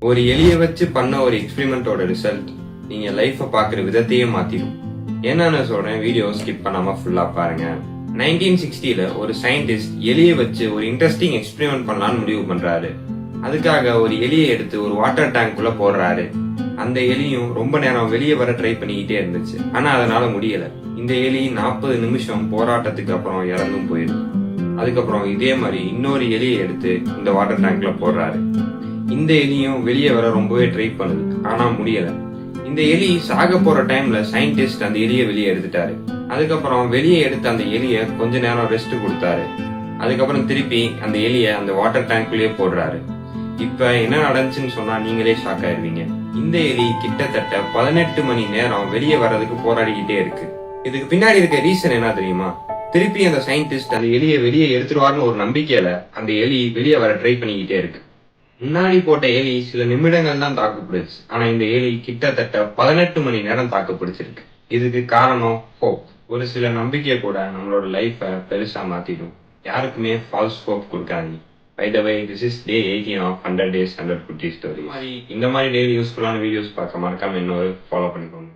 ஒரு எலிய வச்சு பண்ண ஒரு எக்ஸ்பெரிமெண்டோட ரிசல்ட் நீங்க லைஃப பாக்குற விதத்தையே மாத்திடும். என்னன்னு சொல்றேன், வீடியோ ஸ்கிப் பண்ணாம ஃபுல்லா பாருங்க. 1960ல ஒரு சயின்டிஸ்ட் எலிய வச்சு ஒரு இன்ட்ரெஸ்டிங் எக்ஸ்பெரிமெண்ட் பண்ணலாம்னு முடிவு பண்றாரு. அதுக்காக ஒரு எலியை எடுத்து ஒரு வாட்டர் டேங்க் குள்ள போடுறாரு. அந்த எலியும் ரொம்ப நேரம் வெளியே வர ட்ரை பண்ணிக்கிட்டே இருந்துச்சு. ஆனா அதனால முடியல. இந்த எலி 40 நிமிஷம் போராட்டத்துக்கு அப்புறம் இறந்தும் போயிடுது. அதுக்கப்புறம் இதே மாதிரி இன்னொரு எலியை எடுத்து இந்த வாட்டர் டேங்க்ல போடுறாரு. இந்த எலியும் வெளியே வர ரொம்பவே ட்ரை பண்ணுது, ஆனா முடியல. இந்த எலி சாக போற டைம்ல சயின்டிஸ்ட் அந்த எலியை வெளியே எடுத்துட்டாரு. அதுக்கப்புறம் வெளியே எடுத்த அந்த எலிய கொஞ்ச நேரம் ரெஸ்ட் கொடுத்தாரு. அதுக்கப்புறம் திருப்பி அந்த எலிய அந்த வாட்டர் டேங்க்லயே போடுறாரு. இப்ப என்ன நடந்துச்சுன்னு சொன்னா நீங்களே ஷாக் ஆயிருவீங்க. இந்த எலி கிட்டத்தட்ட 18 மணி நேரம் வெளியே வர்றதுக்கு போராடிக்கிட்டே இருக்கு. இதுக்கு பின்னாடி இருக்க ரீசன் என்ன தெரியுமா? திருப்பி அந்த சயின்டிஸ்ட் அந்த எலியை வெளியே எடுத்துருவாருன்னு ஒரு நம்பிக்கையில அந்த எலி வெளியே வர ட்ரை பண்ணிக்கிட்டே இருக்கு. முன்னாடி போட்ட எலி சில நிமிடங்கள் தான் தாக்கு பிடிச்சு, ஆனா இந்த எலி கிட்டத்தட்ட 18 மணி நேரம் தாக்கு பிடிச்சிருக்கு. இதுக்கு காரணம் ஹோப். ஒரு சில நம்பிக்கை கூட நம்மளோட லைஃப பெருசா மாத்திடும். யாருக்குமே ஃபால்ஸ் ஹோப் கொடுக்காதீங்க. By the way, this is day 18 of 100 days 100 குட்டி ஸ்டோரி. இந்த மாதிரி டெய்லி யூஸ்ஃபுல்லான வீடியோஸ் பார்க்க மறக்காம இன்னொரு ஃபாலோ பண்ணிக்கோங்க.